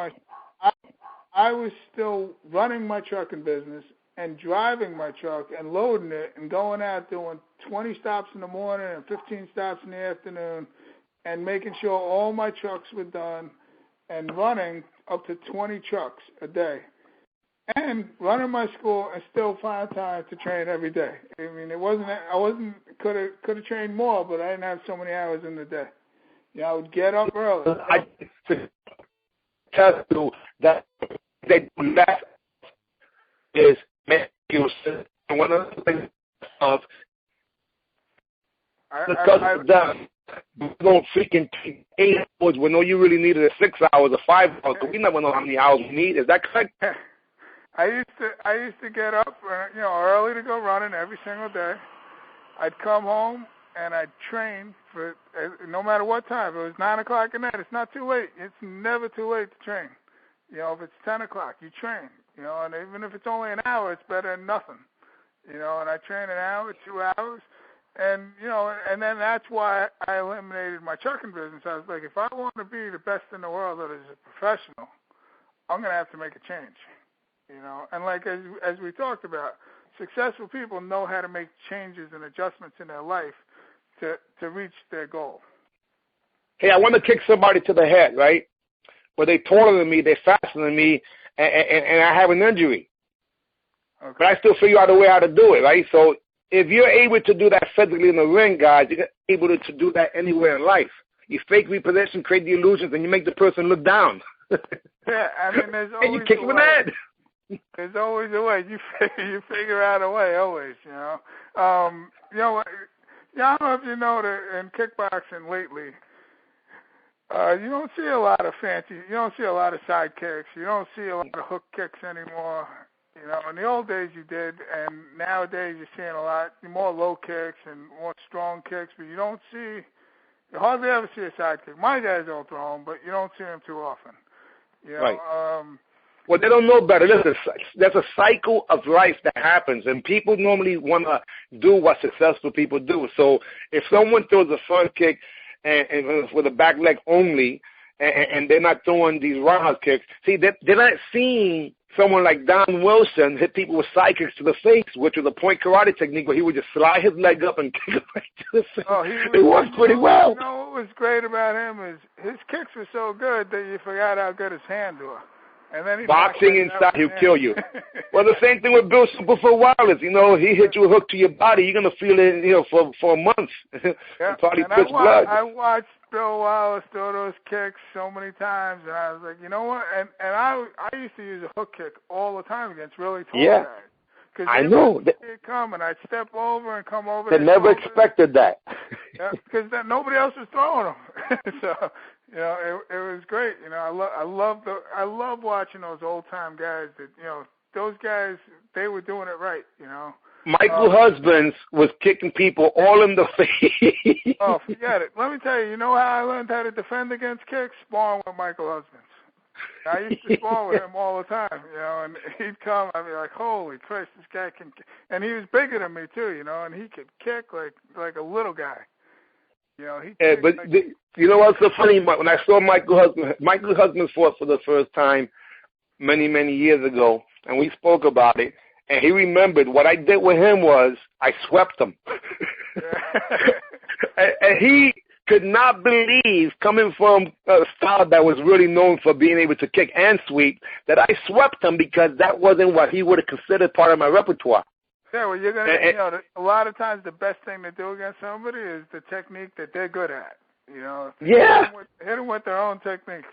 I was still running my trucking business and driving my truck and loading it and going out doing 20 stops in the morning and 15 stops in the afternoon and making sure all my trucks were done and running up to 20 trucks a day. And running my school and still find time to train every day. I mean, could have trained more, but I didn't have so many hours in the day. You know, I would get up early. I tell you that they do that is make you sit. One of the things of you don't freaking take 8 hours when all you really needed is 6 hours or 5 hours. We never know how many hours we need. Is that correct? I used to get up, you know, early to go running every single day. I'd come home and I'd train for no matter what time. If it was 9 o'clock at night, it's not too late. It's never too late to train. You know, if it's 10 o'clock, you train. You know, and even if it's only an hour, it's better than nothing. You know, and I train an hour, 2 hours, and you know, and then that's why I eliminated my trucking business. I was like, if I want to be the best in the world as a professional, I'm gonna have to make a change. You know, and like as we talked about, successful people know how to make changes and adjustments in their life to reach their goal. Hey, I want to kick somebody to the head, right? But they're taller than me, they're faster than me, and I have an injury. Okay. But I still figure out a way how to do it, right? So if you're able to do that physically in the ring, guys, you're able to do that anywhere in life. You fake repossession, create the illusions, and you make the person look down. Yeah, I mean, there's always and you kick him in the head. There's always a way. You figure out a way, always, you know. You know, I don't know if you know that in kickboxing lately, you don't see a lot of fancy, you don't see a lot of side kicks, you don't see a lot of hook kicks anymore. You know, in the old days you did, and nowadays you're seeing a lot more low kicks and more strong kicks, but you hardly ever see a side kick. My guys don't throw them, but you don't see them too often. You know, right. Well, they don't know better. Listen, there's a cycle of life that happens, and people normally want to do what successful people do. So if someone throws a front kick and with the back leg only, and they're not throwing these roundhouse kicks. See, they're not seeing someone like Don Wilson hit people with side kicks to the face, which was a point karate technique where he would just slide his leg up and kick it right to the face. Oh, it worked pretty well. You know what was great about him is his kicks were so good that you forgot how good his hands were. And then boxing inside, he'll kill you. Well, the same thing with Bill Superfoot Wallace. You know, he hit you a hook to your body. You're going to feel it, you know, for months. Yeah. Probably and puts blood. I watched Bill Wallace throw those kicks so many times, and I was like, you know what? And I used to use a hook kick all the time against really tall guys. I know. They'd come, and I'd step over and come over. They never expected that. Yeah, because nobody else was throwing them. So, you know, it was great. You know, I love watching those old time guys. That, you know, those guys, they were doing it right. You know. Michael Husbands was kicking people all in the face. Oh, forget it. Let me tell you. You know how I learned how to defend against kicks? Sparring with Michael Husbands. I used to spar with him all the time, you know, and he'd come, I'd be like, holy Christ, this guy can kick. And he was bigger than me, too, you know, and he could kick like a little guy. You know, you know what's so funny? When I saw Michael Husbands fought for the first time many, many years ago, and we spoke about it, and he remembered what I did with him was I swept him. and he could not believe, coming from a style that was really known for being able to kick and sweep, that I swept him because that wasn't what he would have considered part of my repertoire. Yeah, well, you're going to, you know, a lot of times the best thing to do against somebody is the technique that they're good at, you know. Yeah. Hit them with their own techniques.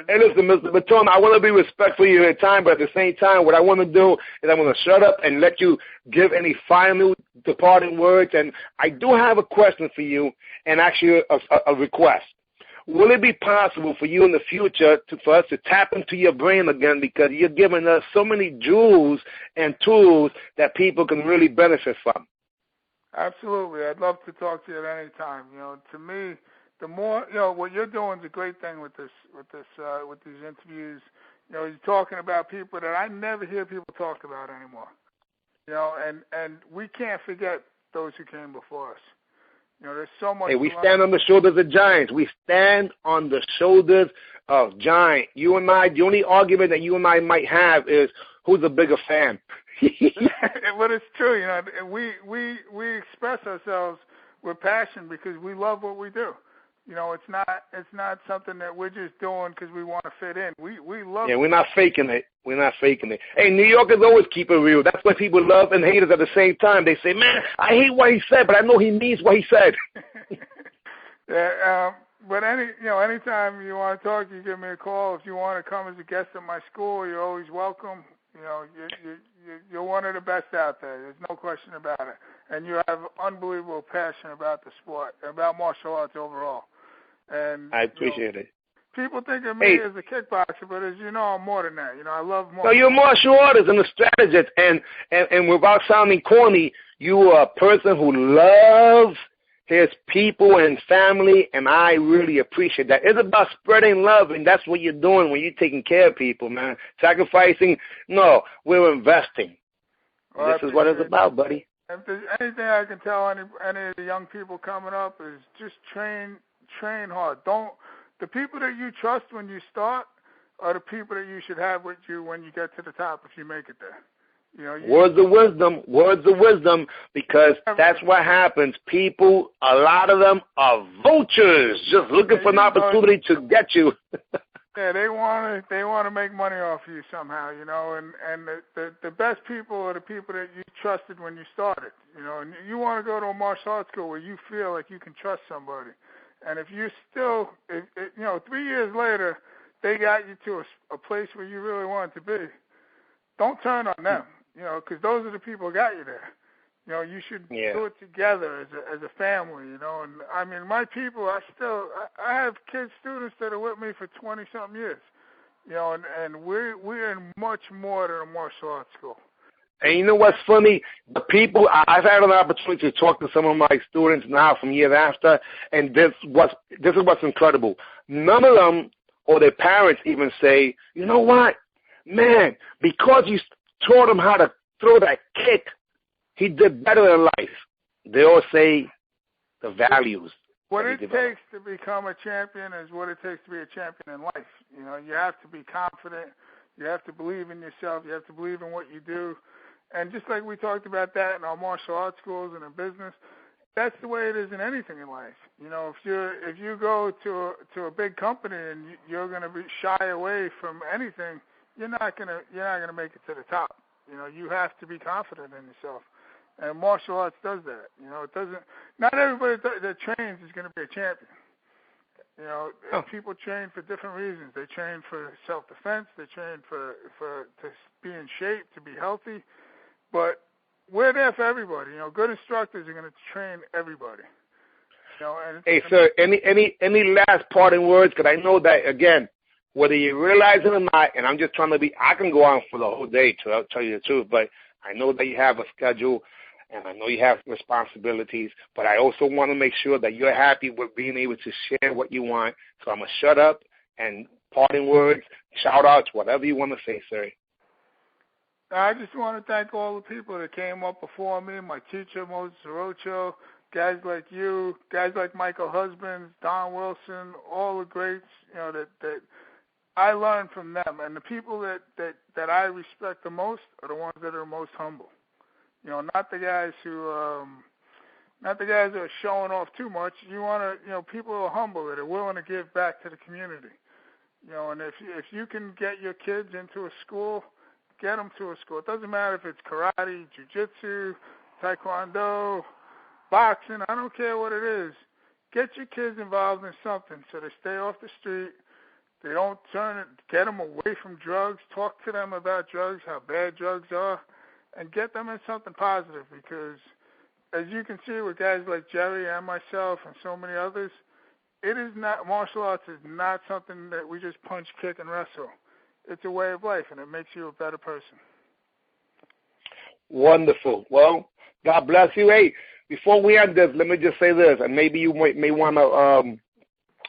Hey, listen, Mr. Bottone, I want to be respectful of your time, but at the same time, what I want to do is I'm going to shut up and let you give any final departing words. And I do have a question for you and actually a request. Will it be possible for you in the future for us to tap into your brain again, because you're giving us so many jewels and tools that people can really benefit from? Absolutely. I'd love to talk to you at any time. You know, to me, the more, you know, what you're doing is a great thing with these interviews. You know, you're talking about people that I never hear people talk about anymore. You know, and we can't forget those who came before us. You know, there's so much. Hey, we stand on the shoulders of giants. We stand on the shoulders of giants. You and I, the only argument that you and I might have is who's a bigger fan. But it's true. You know, we express ourselves with passion because we love what we do. You know, it's not something that we're just doing because we want to fit in. We love. Yeah, we're not faking it. We're not faking it. Hey, New Yorkers always keep it real. That's why people love and hate us at the same time. They say, man, I hate what he said, but I know he means what he said. Yeah, but anytime you want to talk, you give me a call. If you want to come as a guest at my school, you're always welcome. You know, you're one of the best out there. There's no question about it. And you have unbelievable passion about the sport, about martial arts overall. And I appreciate it. People think of me as a kickboxer, but as you know, I'm more than that. You know, I love martial arts. So you're a martial artist and a strategist, and without sounding corny, you are a person who loves his people and family, and I really appreciate that. It's about spreading love, and that's what you're doing when you're taking care of people, man. Sacrificing, no, we're investing. Well, this is what it's about, buddy. If there's anything I can tell any of the young people coming up is just train hard. The people that you trust when you start are the people that you should have with you when you get to the top if you make it there. You know, words of wisdom, because that's what happens. People, a lot of them are vultures, just looking for an opportunity to get you. Yeah, they want to make money off you somehow, you know, and the best people are the people that you trusted when you started, you know, and you want to go to a martial arts school where you feel like you can trust somebody. And if you still, you know, 3 years later, they got you to a place where you really wanted to be, don't turn on them, you know, because those are the people who got you there. You know, you should do it together as a family, you know. And, I mean, my people, I have students that are with me for 20-something years, you know, and we're in much more than a martial arts school. And you know what's funny? The people, I've had an opportunity to talk to some of my students now from years after, and this is what's incredible. None of them or their parents even say, you know what, man, because you taught them how to throw that kick, he did better in life. They all say the values. What it takes to become a champion is what it takes to be a champion in life. You know, you have to be confident. You have to believe in yourself. You have to believe in what you do. And just like we talked about that in our martial arts schools and in business, that's the way it is in anything in life. You know, if you go to a big company and you're going to be shy away from anything, you're not gonna make it to the top. You know, you have to be confident in yourself. And martial arts does that. You know, it doesn't. Not everybody that trains is going to be a champion. You know, people train for different reasons. They train for self-defense. They train to be in shape, to be healthy. But we're there for everybody. You know, good instructors are going to train everybody. You know, and hey, sir, any last parting words? Because I know that, again, whether you realize it or not, and I'm just trying to I can go on for the whole day, to tell you the truth, but I know that you have a schedule, and I know you have responsibilities, but I also want to make sure that you're happy with being able to share what you want. So I'm going to shut up, and parting words, shout-outs, whatever you want to say, sir. I just want to thank all the people that came up before me, my teacher, Moses Orocho, guys like you, guys like Michael Husbands, Don Wilson, all the greats, you know, that I learned from them. And the people that I respect the most are the ones that are most humble. You know, not the guys who are showing off too much. You want to, you know, people who are humble, that are willing to give back to the community. You know, and if you can get your kids into a school, get them to a school. It doesn't matter if it's karate, jiu-jitsu, taekwondo, boxing. I don't care what it is. Get your kids involved in something so they stay off the street. They don't get them away from drugs. Talk to them about drugs, how bad drugs are, and get them in something positive, because as you can see with guys like Jerry and myself and so many others, martial arts is not something that we just punch, kick, and wrestle. It's a way of life, and it makes you a better person. Wonderful. Well, God bless you. Hey, before we end this, let me just say this, and maybe you may want to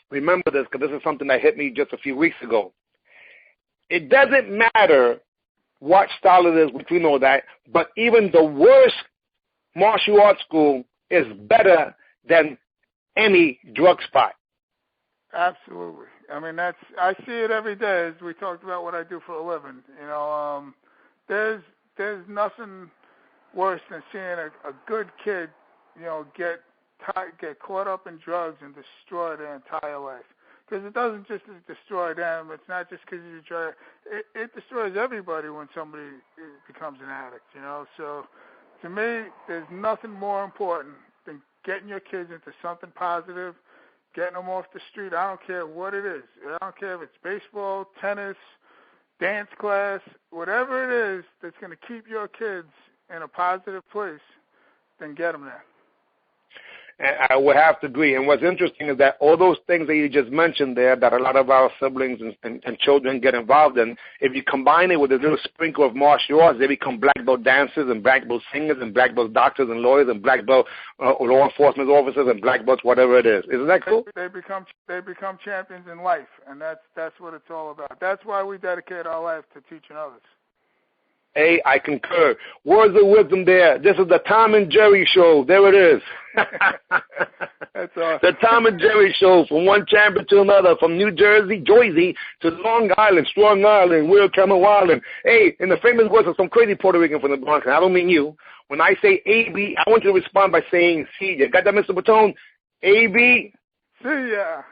remember this, because this is something that hit me just a few weeks ago. It doesn't matter what style it is, which we know that, but even the worst martial arts school is better than any drug spot. Absolutely. I mean, I see it every day, as we talked about what I do for a living. You know, there's nothing worse than seeing a good kid, you know, get caught up in drugs and destroy their entire life. Because it doesn't just destroy them. It's not just because you try. It destroys everybody when somebody becomes an addict, you know. So to me, there's nothing more important than getting your kids into something positive, getting them off the street. I don't care what it is. I don't care if it's baseball, tennis, dance class, whatever it is that's going to keep your kids in a positive place, then get them there. And I would have to agree. And what's interesting is that all those things that you just mentioned there, that a lot of our siblings and children get involved in, if you combine it with a little sprinkle of martial arts, they become black belt dancers and black belt singers and black belt doctors and lawyers and black belt law enforcement officers and black belts, whatever it is. Isn't that cool? They become champions in life, and that's what it's all about. That's why we dedicate our life to teaching others. Hey, I concur. Words of wisdom there. This is the Tom and Jerry Show. There it is. That's awesome. The Tom and Jerry Show, from one champion to another, from New Jersey, Jersey, to Long Island, Strong Island, Will Cameron Island. Hey, in the famous words of some crazy Puerto Rican from the Bronx, and I don't mean you, when I say AB, I want you to respond by saying, see ya. Got that, Mr. Bottone? AB? See ya.